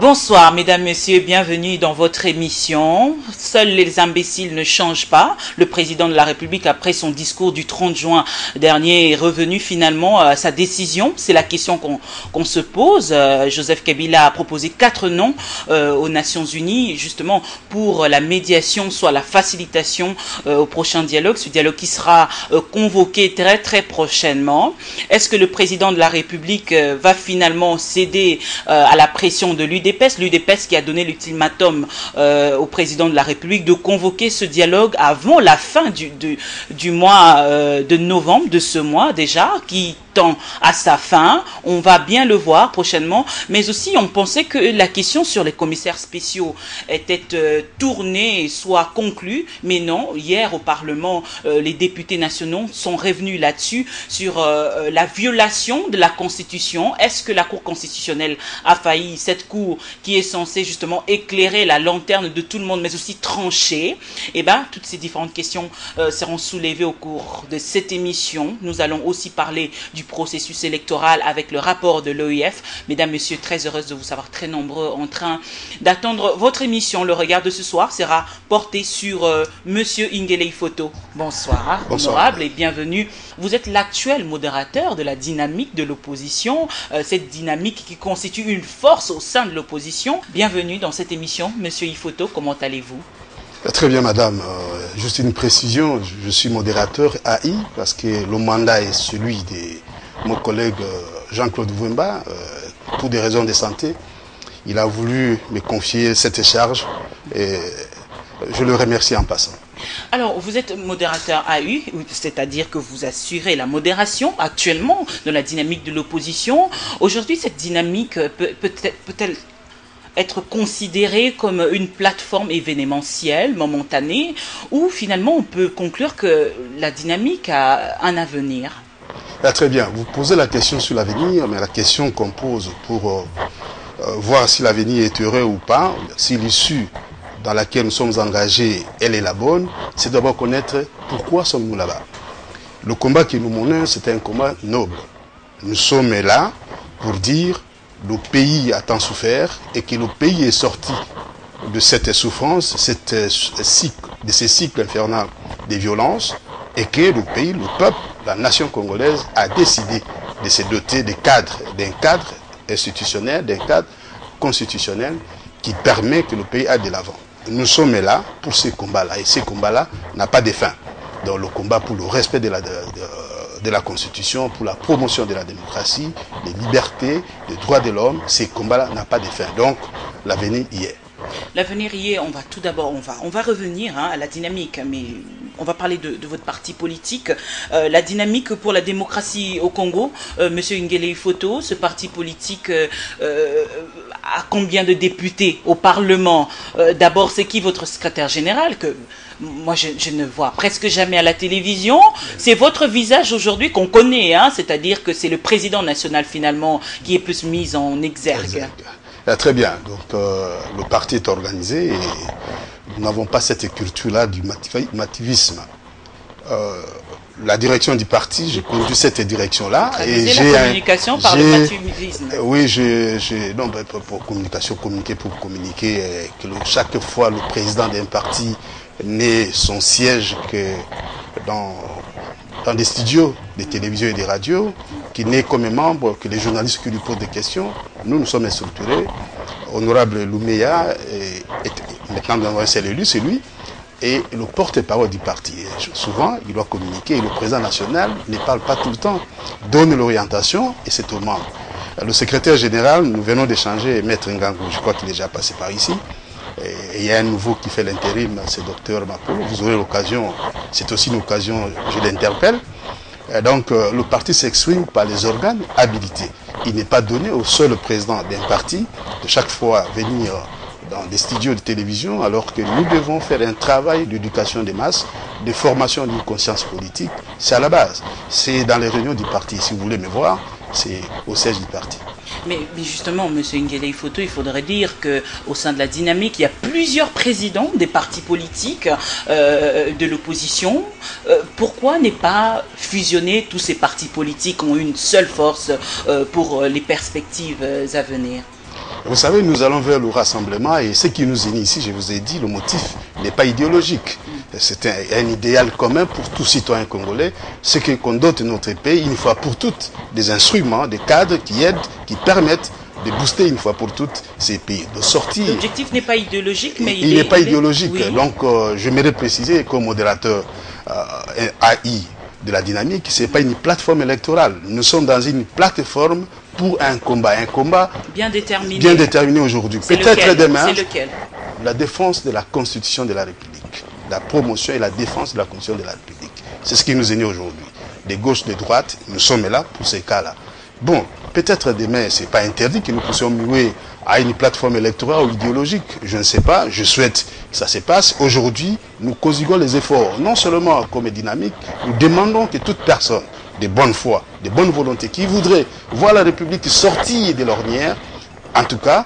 Bonsoir, mesdames, messieurs, bienvenue dans votre émission. Seuls les imbéciles ne changent pas. Le président de la République, après son discours du 30 juin dernier, est revenu finalement à sa décision. C'est la question qu'on se pose. Joseph Kabila a proposé 4 noms aux Nations Unies, justement pour la médiation, soit la facilitation au prochain dialogue. Ce dialogue qui sera convoqué très prochainement. Est-ce que le président de la République va finalement céder à la pression de l'UDPS, l'UDPS qui a donné l'ultimatum au président de la République de convoquer ce dialogue avant la fin du mois de novembre, de ce mois déjà, qui tend à sa fin. On va bien le voir prochainement, mais aussi on pensait que la question sur les commissaires spéciaux était tournée, soit conclue, mais non, hier au Parlement, les députés nationaux sont revenus là-dessus, sur la violation de la Constitution. Est-ce que la Cour constitutionnelle a failli, cette Cour qui est censée justement éclairer la lanterne de tout le monde, mais aussi trancher? Eh bien, toutes ces différentes questions seront soulevées au cours de cette émission. Nous allons aussi parler du processus électoral avec le rapport de l'OIF. Mesdames, Messieurs, très heureuse de vous savoir très nombreux en train d'attendre votre émission. Le regard de ce soir sera porté sur Monsieur Ingele Photo. Bonsoir, honorable, et bienvenue. Vous êtes l'actuel modérateur de la dynamique de l'opposition, cette dynamique qui constitue une force au sein de l'opposition. Bienvenue dans cette émission, Monsieur Ifoto, comment allez-vous? Très bien, madame. Juste une précision, je suis modérateur AI parce que le mandat est celui de mon collègue Jean-Claude Vouemba. Pour des raisons de santé, il a voulu me confier cette charge et je le remercie en passant. Alors, vous êtes modérateur AU, c'est-à-dire que vous assurez la modération actuellement de la dynamique de l'opposition. Aujourd'hui, cette dynamique peut-elle être considérée comme une plateforme événementielle, momentanée, ou finalement on peut conclure que la dynamique a un avenir? Très bien, vous posez la question sur l'avenir, mais la question qu'on pose pour voir si l'avenir est heureux ou pas, si l'issue dans laquelle nous sommes engagés, elle est la bonne, c'est d'abord connaître pourquoi sommes-nous là-bas. Le combat que nous menons, c'est un combat noble. Nous sommes là pour dire le pays a tant souffert et que le pays est sorti de cette souffrance, de ces cycles infernaux des violences, et que le pays, le peuple, la nation congolaise a décidé de se doter d'un cadre institutionnel, d'un cadre constitutionnel qui permet que le pays aille de l'avant. Nous sommes là pour ces combats-là, et ces combats-là n'ont pas de fin. Dans le combat pour le respect de la Constitution, pour la promotion de la démocratie, des libertés, des droits de l'homme, ces combats-là n'ont pas de fin. Donc, l'avenir y est. L'avenir y est. On va tout d'abord, on va revenir à la dynamique, mais on va parler de votre parti politique. La dynamique pour la démocratie au Congo, Monsieur Ingele Photo, ce parti politique a combien de députés au Parlement? D'abord, c'est qui votre secrétaire général que moi je ne vois presque jamais à la télévision? C'est votre visage aujourd'hui qu'on connaît, hein? C'est-à-dire que c'est le président national finalement qui est plus mis en exergue. Très bien, donc le parti est organisé et nous n'avons pas cette culture-là du mativisme. La direction du parti, j'ai conduit cette direction-là. Et j'ai la communication par le mativisme. Oui, non, pour communication, pour communiquer, que chaque fois le président d'un parti n'ait son siège que dans des studios de télévision et de radio, qui n'est comme membre que les journalistes qui lui posent des questions. Nous sommes structurés. Honorable Louméa, maintenant nous avons un seul élu, c'est lui, et le porte-parole du parti. Et souvent, il doit communiquer, et le président national ne parle pas tout le temps, donne l'orientation, et c'est aux membres. Le secrétaire général, nous venons d'échanger, Maître Ngangou, je crois qu'il est déjà passé par ici, et il y a un nouveau qui fait l'intérim, c'est Dr Mapo. Vous aurez l'occasion, c'est aussi une occasion, je l'interpelle. Donc le parti s'exprime par les organes habilités. Il n'est pas donné au seul président d'un parti de chaque fois venir dans des studios de télévision, alors que nous devons faire un travail d'éducation des masses, de formation d'une conscience politique. C'est à la base. C'est dans les réunions du parti. Si vous voulez me voir, c'est au siège du parti. Mais justement, M. Ingele Photo, il faudrait dire qu'au sein de la dynamique, il y a plusieurs présidents des partis politiques de l'opposition. Pourquoi n'est pas fusionner tous ces partis politiques ont une seule force pour les perspectives à venir? Vous savez, nous allons vers le rassemblement et ce qui nous unit ici, je vous ai dit, le motif n'est pas idéologique. C'est un idéal commun pour tout citoyen congolais, ce qu'on dote notre pays une fois pour toutes, des instruments, des cadres qui aident, qui permettent de booster une fois pour toutes ces pays, de sortir. L'objectif n'est pas idéologique, mais il n'est pas idéologique. Oui. Donc, je m'aimerais préciser comme modérateur AI de la dynamique, ce n'est pas une plateforme électorale. Nous sommes dans une plateforme pour un combat bien déterminé aujourd'hui. Peut-être demain, c'est lequel? La défense de la Constitution de la République, la promotion et la défense de la Constitution de la République. C'est ce qui nous unit aujourd'hui. Des gauches, des droites, nous sommes là pour ces cas-là. Bon, peut-être demain, ce n'est pas interdit que nous puissions muer à une plateforme électorale ou idéologique. Je ne sais pas, je souhaite que ça se passe. Aujourd'hui, nous conjuguons les efforts, non seulement comme dynamique, nous demandons que toute personne de bonne foi, de bonne volonté, qui voudrait voir la République sortir de l'ornière, en tout cas,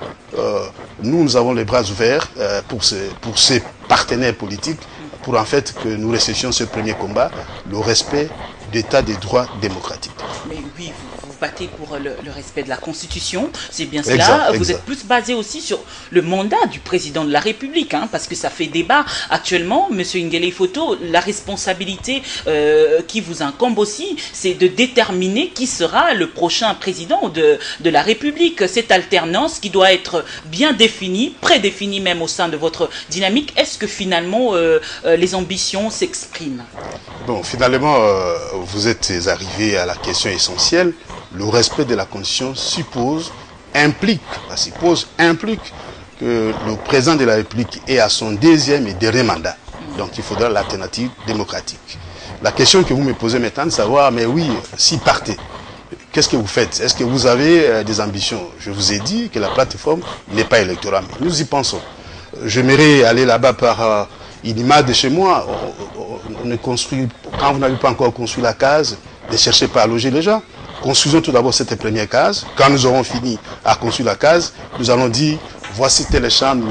nous avons les bras ouverts pour ces partenaires politiques, pour en fait que nous recherchions ce premier combat, le respect d'état des droits démocratiques. Mais oui, vous battez pour le respect de la Constitution, c'est bien cela. Vous êtes plus basé aussi sur le mandat du président de la République, hein, parce que ça fait débat actuellement. Monsieur Ngele Photo, la responsabilité qui vous incombe aussi, c'est de déterminer qui sera le prochain président de la République. Cette alternance qui doit être bien définie, prédéfinie même au sein de votre dynamique. Est-ce que finalement les ambitions s'expriment? Bon, finalement, vous êtes arrivé à la question essentielle. Le respect de la Constitution implique que le président de la République est à son deuxième et dernier mandat. Donc il faudra l'alternative démocratique. La question que vous me posez maintenant, de savoir, mais oui, si partez, qu'est-ce que vous faites? Est-ce que vous avez des ambitions? Je vous ai dit que la plateforme n'est pas électorale. Nous y pensons. J'aimerais aller là-bas par une image de chez moi. On construit, quand vous n'avez pas encore construit la case, ne cherchez pas à loger les gens. Construisons tout d'abord cette première case. Quand nous aurons fini à construire la case, nous allons dire, voici telle chambre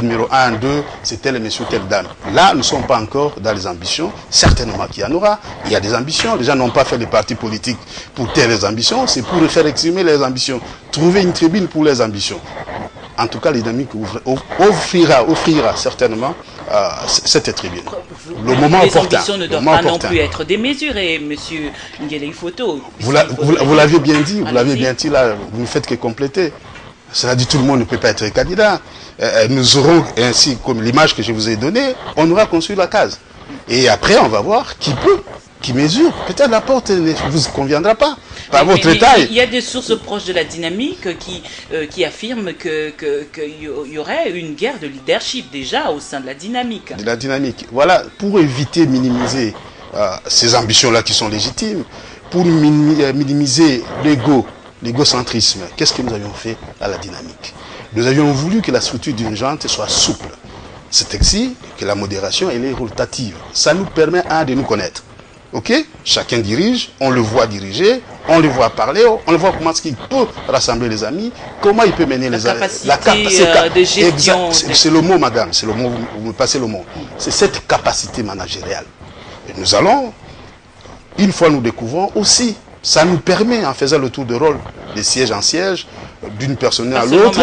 numéro 1, 2, c'est tel monsieur, telle dame. Là, nous ne sommes pas encore dans les ambitions. Certainement qu'il y en aura. Il y a des ambitions. Les gens n'ont pas fait des partis politiques pour telles ambitions. C'est pour faire exprimer les ambitions. Trouver une tribune pour les ambitions. En tout cas, les dynamiques offrira certainement cette tribune. Le moment les opportun. Ambitions ne doivent pas non plus être démesurées, monsieur Ngele Photo. Vous l'aviez bien dit, là, vous ne faites que compléter. Cela dit, tout le monde ne peut pas être candidat. Nous aurons ainsi, comme l'image que je vous ai donnée, on aura construit la case. Et après, on va voir qui peut, qui mesure. Peut-être la porte ne vous conviendra pas. Par votre taille. Il y a des sources proches de la dynamique qui affirment qu'il y aurait une guerre de leadership déjà au sein de la dynamique. De la dynamique. Voilà, pour éviter, minimiser ces ambitions-là qui sont légitimes, pour minimiser l'égocentrisme, qu'est-ce que nous avions fait à la dynamique? Nous avions voulu que la structure dirigeante soit souple. C'est ainsi que la modération, elle est rotative. Ça nous permet, de nous connaître. Ok? Chacun dirige, on le voit diriger, on le voit parler, on le voit comment il peut rassembler les amis, comment il peut mener les amis. La capacité de gestion. C'est le mot, madame, c'est le mot, vous me passez le mot. C'est cette capacité managériale. Et nous allons, une fois nous découvrons aussi, ça nous permet, en faisant le tour de rôle de siège en siège, d'une personne à l'autre,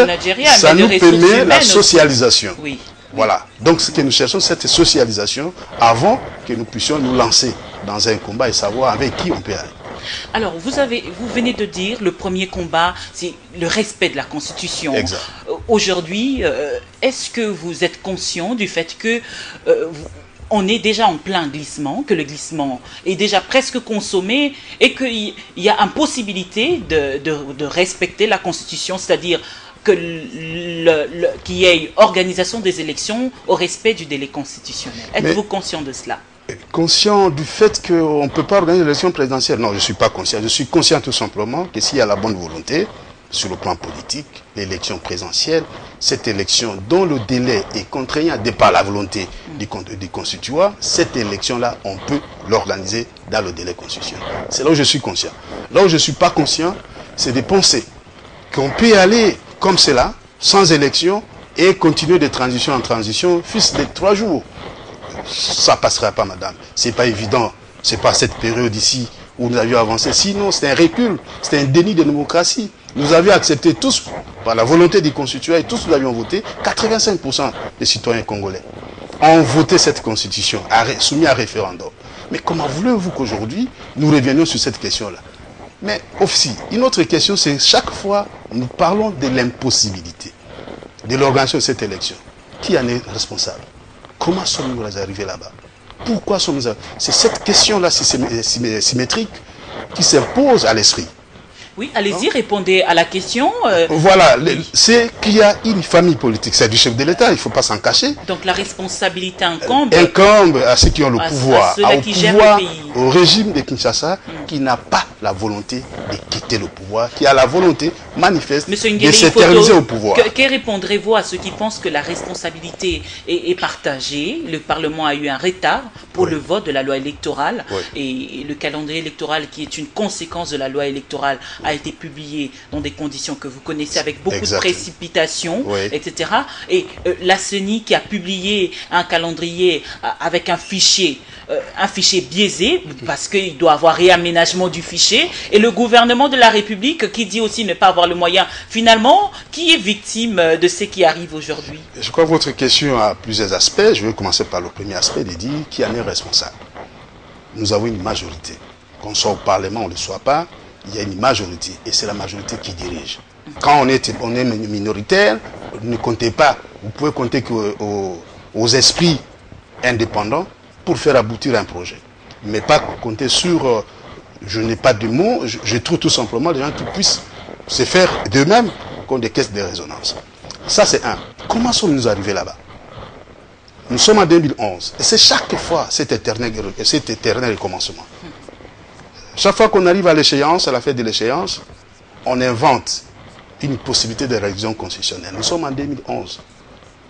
ça nous permet la socialisation. Oui. Voilà. Donc, ce que nous cherchons, cette socialisation avant que nous puissions nous lancer dans un combat et savoir avec qui on peut aller. Alors, vous venez de dire, le premier combat, c'est le respect de la Constitution. Exact. Aujourd'hui, est-ce que vous êtes conscient du fait que on est déjà en plein glissement, que le glissement est déjà presque consommé et qu'il y a impossibilité de respecter la Constitution, c'est-à-dire qu'il y ait organisation des élections au respect du délai constitutionnel. Êtes-vous conscient de cela? Conscient du fait qu'on ne peut pas organiser l'élection présidentielle? Non, je ne suis pas conscient. Je suis conscient tout simplement que s'il y a la bonne volonté, sur le plan politique, l'élection présidentielle, cette élection dont le délai est contraignant de par la volonté du constituant, cette élection-là, on peut l'organiser dans le délai constitutionnel. C'est là où je suis conscient. Là où je ne suis pas conscient, c'est de penser qu'on peut aller comme cela, sans élection, et continuer de transition en transition, fût-ce de 3 jours. Ça ne passera pas, madame. Ce n'est pas évident. Ce n'est pas cette période ici où nous avions avancé. Sinon, c'est un recul, c'est un déni de démocratie. Nous avions accepté tous, par la volonté des constituants, et tous nous avions voté, 85% des citoyens congolais ont voté cette constitution, soumis à référendum. Mais comment voulez-vous qu'aujourd'hui, nous revenions sur cette question-là? Mais aussi, une autre question, c'est chaque fois, nous parlons de l'impossibilité de l'organisation de cette élection. Qui en est responsable? Comment sommes-nous arrivés là-bas? Pourquoi sommes-nous arrivés? C'est cette question-là symétrique qui s'impose à l'esprit. Oui, allez-y, répondez à la question. Voilà, c'est qu'il y a une famille politique, c'est du chef de l'État, il ne faut pas s'en cacher. Donc la responsabilité incombe à ceux qui ont le pouvoir, au régime de Kinshasa, qui n'a pas la volonté de quitter le pouvoir, qui a la volonté manifeste de s'éterniser au pouvoir. Que répondrez-vous à ceux qui pensent que la responsabilité est partagée? Le Parlement a eu un retard pour le vote de la loi électorale et le calendrier électoral qui est une conséquence de la loi électorale a été publié dans des conditions que vous connaissez avec beaucoup de précipitations, etc. Et la CENI qui a publié un calendrier avec un fichier biaisé, parce qu'il doit avoir réaménagement du fichier, et le gouvernement de la République qui dit aussi ne pas avoir le moyen. Finalement, qui est victime de ce qui arrive aujourd'hui? Je crois que votre question a plusieurs aspects. Je vais commencer par le premier aspect de dire qui en est responsable. Nous avons une majorité. Qu'on soit au Parlement, on ne le soit pas, il y a une majorité, et c'est la majorité qui dirige. Quand on est minoritaire, ne comptez pas, vous pouvez compter aux esprits indépendants pour faire aboutir un projet. Mais pas compter sur, je n'ai pas de mots, je trouve tout simplement des gens qui puissent se faire d'eux-mêmes comme des caisses de résonance. Ça c'est un. Comment sommes-nous arrivés là-bas? Nous sommes en 2011, et c'est chaque fois cet éternel recommencement. Chaque fois qu'on arrive à l'échéance, à la fête de l'échéance, on invente une possibilité de révision constitutionnelle. Nous sommes en 2011.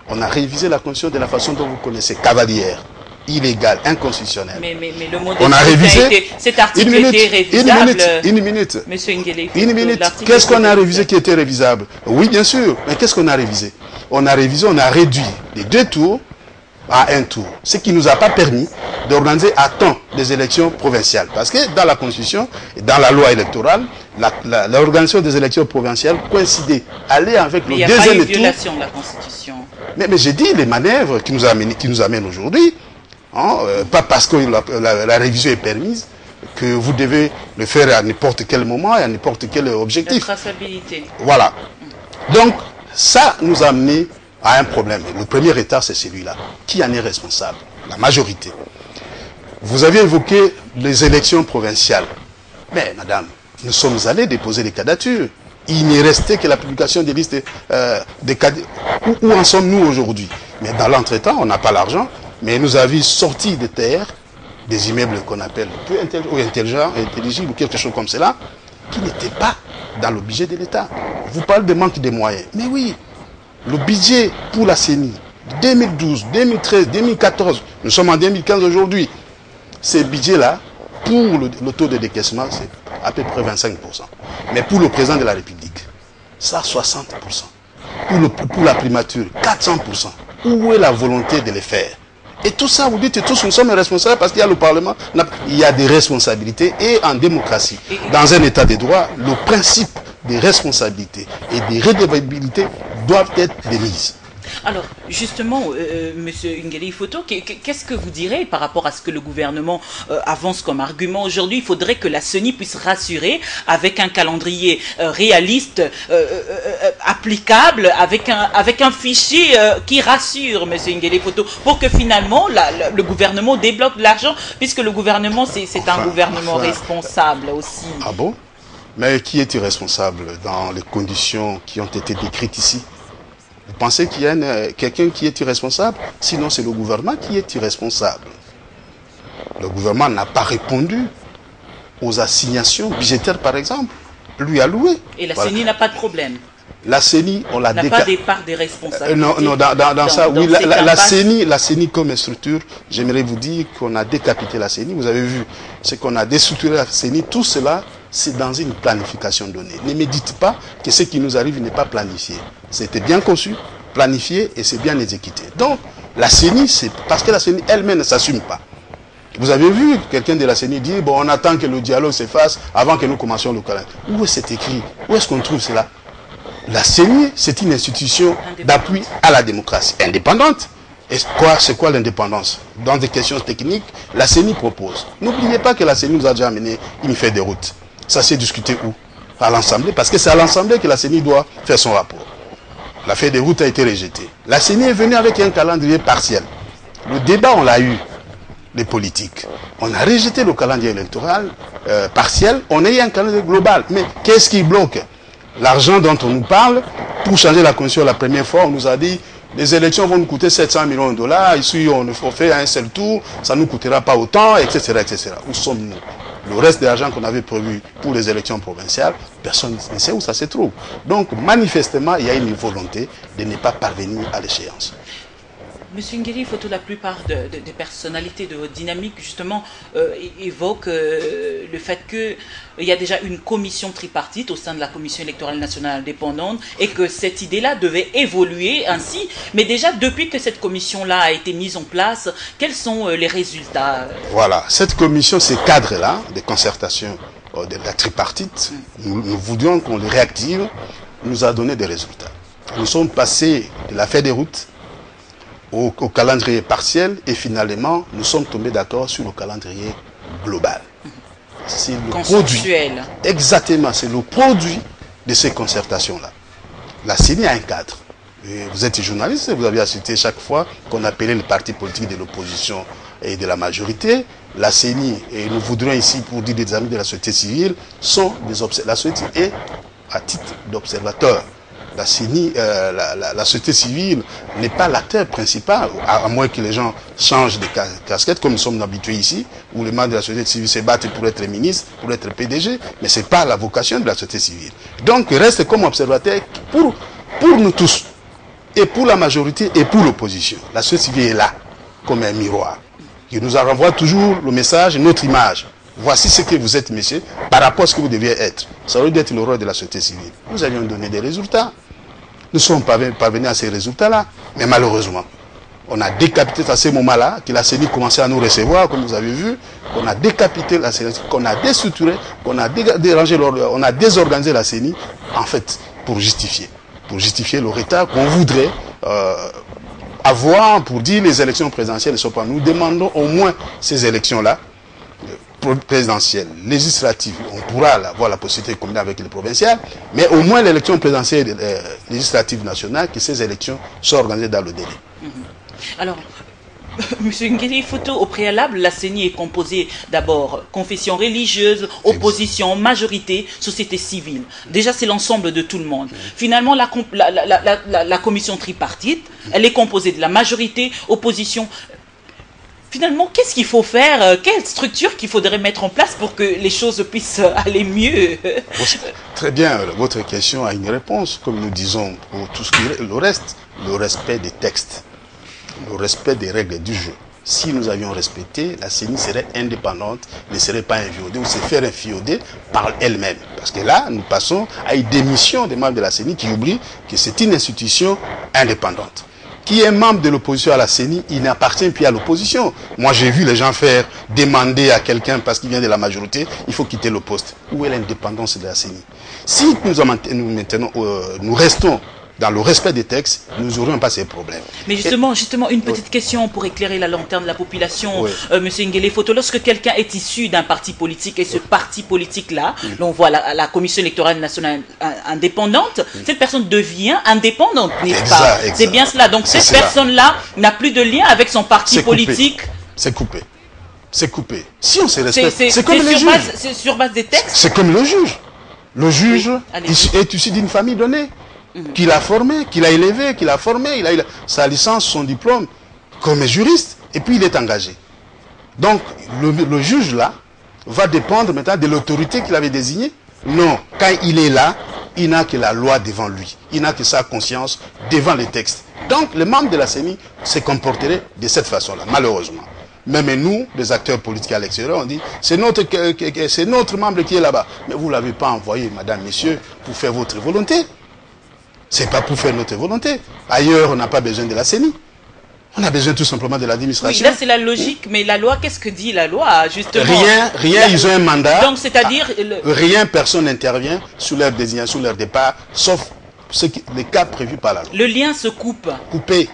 On a révisé la constitution de la façon dont vous connaissez, cavalière, illégale, inconstitutionnelle. Mais le mot on a révisé. Cet article était révisable. Une minute. Monsieur Nguele, une minute. Qu'est-ce qu'on a révisé qui était révisable? Oui, bien sûr. Mais qu'est-ce qu'on a révisé? On a réduit les 2 tours à 1 tour. Ce qui ne nous a pas permis d'organiser à temps des élections provinciales. Parce que dans la Constitution et dans la loi électorale, l'organisation des élections provinciales coïncidait. Aller avec le deuxième tour. Mais il n'y a pas eu violation de la Constitution. Mais j'ai dit les manœuvres qui nous amènent aujourd'hui, pas parce que la révision est permise, que vous devez le faire à n'importe quel moment et à n'importe quel objectif. La traçabilité. Voilà. Donc, ça nous a amené à un problème. Le premier retard, c'est celui-là. Qui en est responsable? La majorité. Vous avez évoqué les élections provinciales. Mais, madame, nous sommes allés déposer des candidatures. Il n'est resté que la publication des listes des candidatures. Où en sommes-nous aujourd'hui? Mais dans l'entretemps, on n'a pas l'argent, mais nous avions sorti de terre des immeubles qu'on appelle peu intelligents, intelligibles, ou quelque chose comme cela, qui n'étaient pas dans le budget de l'État. Vous parlez de manque de moyens. Mais oui, le budget pour la CENI, 2012, 2013, 2014, nous sommes en 2015 aujourd'hui. Ces budgets-là, pour le taux de décaissement, c'est à peu près 25%. Mais pour le président de la République, ça 60%. Pour la primature, 400%. Où est la volonté de les faire? Et tout ça, vous dites tous, nous sommes responsables parce qu'il y a le Parlement, il y a des responsabilités. Et en démocratie, dans un État de droit, le principe des responsabilités et des redevabilités doivent être démises. Alors, justement, Monsieur Nguele Ifoto, qu'est-ce que vous direz par rapport à ce que le gouvernement avance comme argument aujourd'hui? Il faudrait que la CENI puisse rassurer avec un calendrier réaliste, applicable, avec un fichier qui rassure, Monsieur Nguele Ifoto, pour que finalement le gouvernement débloque de l'argent, puisque le gouvernement, c'est un gouvernement responsable aussi. Ah bon? Mais qui est irresponsable dans les conditions qui ont été décrites ici? Vous pensez qu'il y a quelqu'un qui est irresponsable? Sinon, c'est le gouvernement qui est irresponsable. Le gouvernement n'a pas répondu aux assignations budgétaires, par exemple, lui allouées. Et la CENI n'a pas de problème. La CENI, on l'a déclaré. N'a pas des parts des responsabilités. Non, dans ça, oui, la CENI comme structure, j'aimerais vous dire qu'on a décapité la CENI. Vous avez vu ce qu'on a déstructuré la CENI. Tout cela, c'est dans une planification donnée. Ne me dites pas que ce qui nous arrive n'est pas planifié. C'était bien conçu, planifié et c'est bien exécuté. Donc, la CENI, c'est parce que la CENI elle-même ne s'assume pas. Vous avez vu quelqu'un de la CENI dire, bon, on attend que le dialogue se fasse avant que nous commencions le calendrier. Où est-ce écrit Où est-ce qu'on trouve cela? La CENI, c'est une institution d'appui à la démocratie indépendante. Et c'est quoi l'indépendance? Dans des questions techniques, la CENI propose. N'oubliez pas que la CENI nous a déjà amené une feuille de route. Ça s'est discuté où? À l'Assemblée, parce que c'est à l'Assemblée que la CENI doit faire son rapport. La feuille de route a été rejetée. La CENI est venue avec un calendrier partiel. Le débat, on l'a eu, les politiques. On a rejeté le calendrier électoral partiel, on a eu un calendrier global. Mais qu'est-ce qui bloque? L'argent dont on nous parle, pour changer la constitution la première fois, on nous a dit les élections vont nous coûter 700 millions de dollars, ici on fait un seul tour, ça ne nous coûtera pas autant, etc., etc. Où sommes-nous? Le reste de l'argent qu'on avait prévu pour les élections provinciales, personne ne sait où ça se trouve. Donc manifestement, il y a une volonté de ne pas parvenir à l'échéance. Monsieur Nguéri Photo, la plupart des personnalités de votre dynamique, justement, évoquent le fait qu'il y a déjà une commission tripartite au sein de la Commission électorale nationale indépendante et que cette idée-là devait évoluer ainsi. Mais déjà, depuis que cette commission-là a été mise en place, quels sont les résultats? Voilà, cette commission, ces cadres-là de concertation de la tripartite, nous voulions qu'on les réactive, nous a donné des résultats. Nous sommes passés de la feuille des routes au calendrier partiel et finalement nous sommes tombés d'accord sur le calendrier global. C'est le produit. Exactement, c'est le produit de ces concertations-là. La CENI a un cadre. Et vous êtes journaliste, vous avez assisté chaque fois qu'on appelait les partis politiques de l'opposition et de la majorité. La CENI, et nous voudrions ici pour dire des amis de la société civile, sont des observateurs. La société est à titre d'observateur. La CENI, la société civile n'est pas l'acteur principal, à moins que les gens changent de casquette, comme nous sommes habitués ici, où les membres de la société civile se battent pour être ministre, pour être PDG, mais ce n'est pas la vocation de la société civile. Donc, reste comme observateur pour nous tous, et pour la majorité, et pour l'opposition. La société civile est là, comme un miroir, qui nous renvoie toujours le message, notre image. Voici ce que vous êtes, messieurs, par rapport à ce que vous deviez être. Ça aurait dû être le rôle de la société civile. Nous avions donné des résultats. Nous sommes parvenus à ces résultats-là. Mais malheureusement, on a décapité à ce moment-là, que la CENI commençait à nous recevoir, comme vous avez vu, qu'on a décapité la CENI, qu'on a déstructuré, qu'on a dérangé, on a désorganisé la CENI, en fait, pour justifier le retard qu'on voudrait avoir pour dire les élections présidentielles ne sont pas. Nous demandons au moins ces élections-là, présidentielle, législative, on pourra avoir la possibilité de combiner avec les provinciales, mais au moins l'élection présidentielle législative nationale, que ces élections soient organisées dans le délai. Alors, M. Nguéri Photo, au préalable, la CENI est composée d'abord confession religieuse, opposition, majorité, société civile. Déjà, c'est l'ensemble de tout le monde. Finalement, la commission tripartite, elle est composée de la majorité, opposition. Finalement, qu'est-ce qu'il faut faire? Quelle structure qu'il faudrait mettre en place pour que les choses puissent aller mieux? Très bien, votre question a une réponse, comme nous disons pour tout ce qui est le reste, le respect des textes, le respect des règles du jeu. Si nous avions respecté, la CENI serait indépendante, ne serait pas inviodée ou se faire infioder par elle-même. Parce que là, nous passons à une démission des membres de la CENI qui oublient que c'est une institution indépendante. Qui est membre de l'opposition à la CENI, il n'appartient plus à l'opposition. Moi, j'ai vu les gens faire demander à quelqu'un, parce qu'il vient de la majorité, il faut quitter le poste. Où est l'indépendance de la CENI? Si nous restons dans le respect des textes, nous n'aurions pas ces problèmes. Mais justement, une petite question pour éclairer la lanterne de la population, Monsieur Nguéri Photo. Lorsque quelqu'un est issu d'un parti politique et ce parti politique-là, on voit la Commission électorale nationale indépendante, cette personne devient indépendante, n'est-ce pas? C'est bien cela. Donc cette personne-là n'a plus de lien avec son parti politique. C'est coupé. C'est coupé. Si on se respecte, c'est comme le juge. C'est sur base des textes. C'est comme le juge. Le juge est issu d'une famille donnée. Qu'il a formé, qu'il a élevé, qu'il a formé, il a sa licence, son diplôme, comme juriste, et puis il est engagé. Donc, le juge là, va dépendre maintenant de l'autorité qu'il avait désignée. Non, quand il est là, il n'a que la loi devant lui. Il n'a que sa conscience devant les textes. Donc, les membres de la CENI se comporteraient de cette façon-là, malheureusement. Même nous, les acteurs politiques à l'extérieur, on dit, c'est notre membre qui est là-bas. Mais vous ne l'avez pas envoyé, madame, messieurs, pour faire votre volonté. C'est pas pour faire notre volonté. Ailleurs, on n'a pas besoin de la CENI. On a besoin tout simplement de l'administration. Oui, là c'est la logique, mais la loi, qu'est-ce que dit la loi, justement? Rien, ils ont un mandat. Donc c'est-à-dire... Rien, personne n'intervient sur leur désignation, sur leur départ, sauf les cas prévus par la loi. Le lien se coupe. Coupé.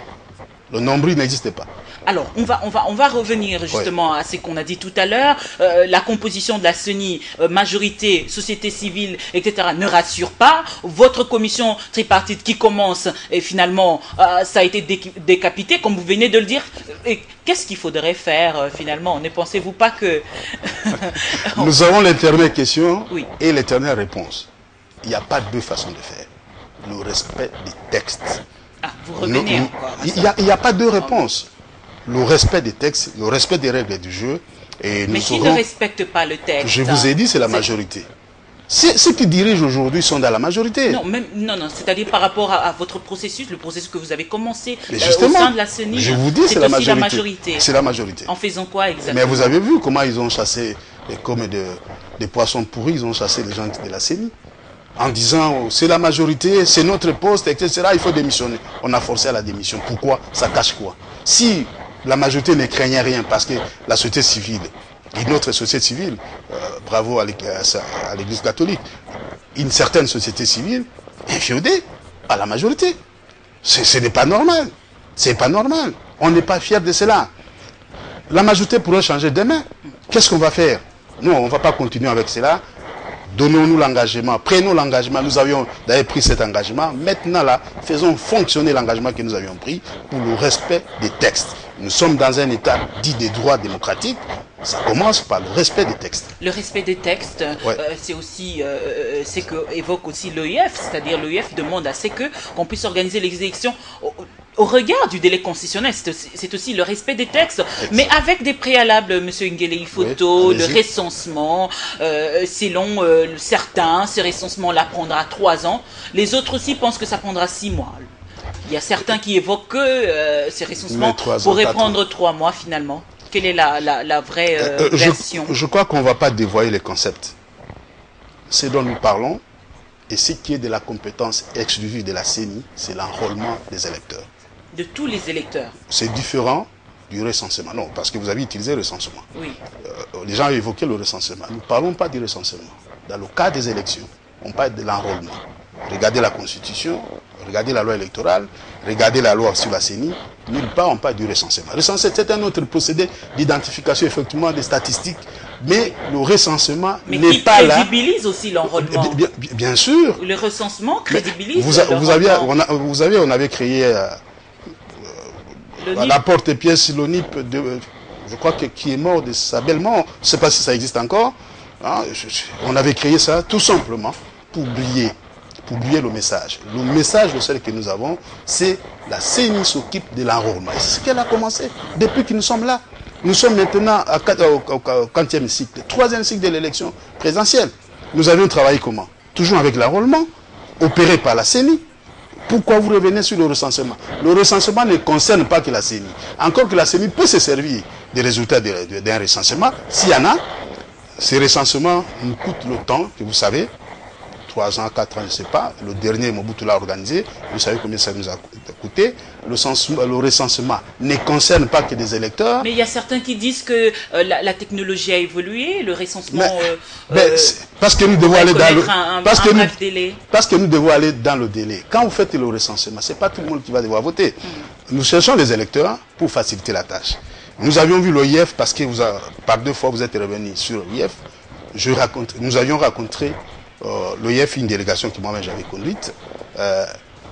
Le nombril n'existe pas. Alors, on va revenir justement à ce qu'on a dit tout à l'heure. La composition de la CENI, majorité, société civile, etc., ne rassure pas. Votre commission tripartite qui commence, et finalement, ça a été décapité, comme vous venez de le dire. Qu'est-ce qu'il faudrait faire, finalement? Ne pensez-vous pas que... Nous avons l'éternelle question oui. et l'éternelle réponse. Il n'y a pas deux façons de faire. Le respect des textes. Ah, vous revenez encore. Il n'y a pas deux réponses. Le respect des textes, le respect des règles du jeu. Et mais qui ne respecte pas le texte? Je vous ai dit, c'est la majorité. Ceux qui dirigent aujourd'hui sont dans la majorité. Non, c'est-à-dire par rapport à votre processus, le processus que vous avez commencé au sein de la CENI. Je vous dis, c'est la majorité. C'est la majorité. En faisant quoi exactement? Mais vous avez vu comment ils ont chassé, comme des poissons pourris, ils ont chassé les gens de la CENI. En disant, c'est la majorité, c'est notre poste, etc. Il faut démissionner. On a forcé à la démission. Pourquoi? Ça cache quoi? Si la majorité ne craignait rien, parce que la société civile, et notre société civile, bravo à l'Église catholique, une certaine société civile inféodée à la majorité. Ce n'est pas normal. C'est pas normal. On n'est pas fiers de cela. La majorité pourrait changer demain. Qu'est-ce qu'on va faire? Nous, on ne va pas continuer avec cela. Donnons-nous l'engagement, prenons l'engagement. Nous avions d'ailleurs pris cet engagement. Maintenant, là, faisons fonctionner l'engagement que nous avions pris pour le respect des textes. Nous sommes dans un état dit des droits démocratiques. Ça commence par le respect des textes. Le respect des textes, ouais. C'est aussi ce que évoque aussi l'OIF, c'est-à-dire l'OIF demande à ce qu'on puisse organiser les élections au regard du délai constitutionnel. C'est aussi le respect des textes, mais avec des préalables, M. Nguele Ifoto, oui, le recensement, selon certains, ce recensement-là prendra 3 ans. Les autres aussi pensent que ça prendra 6 mois. Il y a certains qui évoquent que ces recensements pourraient prendre 3 mois finalement. Quelle est la vraie version? Je crois qu'on ne va pas dévoiler les concepts. Ce dont nous parlons, et ce qui est de la compétence exclusive de la CENI, c'est l'enrôlement des électeurs. De tous les électeurs? C'est différent du recensement. Non, parce que vous avez utilisé le recensement. Oui. Les gens ont évoqué le recensement. Nous ne parlons pas du recensement. Dans le cas des élections, on parle de l'enrôlement. Regardez la Constitution, regardez la loi électorale, regardez la loi sur la CENI, nulle part on parle du recensement. Le recensement, c'est un autre procédé d'identification effectivement des statistiques, mais le recensement n'est pas là. Mais qui crédibilise aussi l'enrôlement. Bien sûr. Le recensement crédibilise vous avez créé à la porte-pièce l'ONIP, je crois qui est mort de sa belle mort, je ne sais pas si ça existe encore. Hein, on avait créé ça tout simplement pour oublier le message. Le message, le seul que nous avons, c'est la CENI s'occupe de l'enrôlement. C'est ce qu'elle a commencé depuis que nous sommes là. Nous sommes maintenant au 4e cycle, 3e cycle de l'élection présidentielle. Nous avions travaillé comment? Toujours avec l'enrôlement, opéré par la CENI. Pourquoi vous revenez sur le recensement? Le recensement ne concerne pas que la CENI. Encore que la CENI peut se servir des résultats d'un recensement. S'il y en a, ces recensements nous coûtent le temps que vous savez. 3 ans, 4 ans, je ne sais pas. Le dernier Mobutu l'a organisé. Vous savez combien ça nous a coûté. Le recensement ne concerne pas que des électeurs. Mais il y a certains qui disent que la technologie a évolué, le recensement... parce que nous devons aller dans le... Parce que nous devons aller dans le délai. Quand vous faites le recensement, ce n'est pas tout le monde qui va devoir voter. Nous cherchons les électeurs pour faciliter la tâche. Nous avions vu l'OIF parce que par 2 fois vous êtes revenu sur l'OIF. Nous avions rencontré l'OIF, une délégation que moi-même j'avais conduite.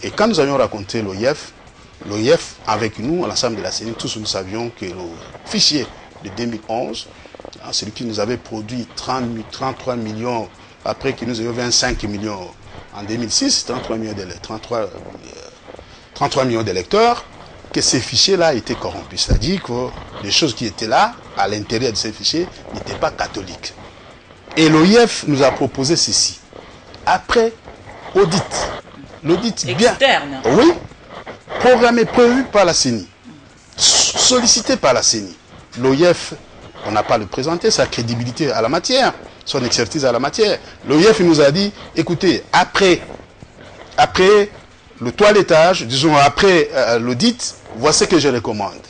Et quand nous avions rencontré l'OIF avec nous, à l'ensemble de la CENI, tous nous savions que le fichier de 2011, celui qui nous avait produit 33 millions, après que nous avions 25 millions en 2006, 33 millions d'électeurs, que ces fichiers-là étaient corrompus. C'est-à-dire que les choses qui étaient là, à l'intérieur de ces fichiers, n'étaient pas catholiques. Et l'OIF nous a proposé ceci. Après l'audit externe. Oui, programmé, prévu par la CENI, sollicité par la CENI. L'OIF, on n'a pas à le présenter, sa crédibilité à la matière, son expertise à la matière. L'OIF nous a dit, écoutez, après le toilettage, disons après l'audit, voici ce que je recommande.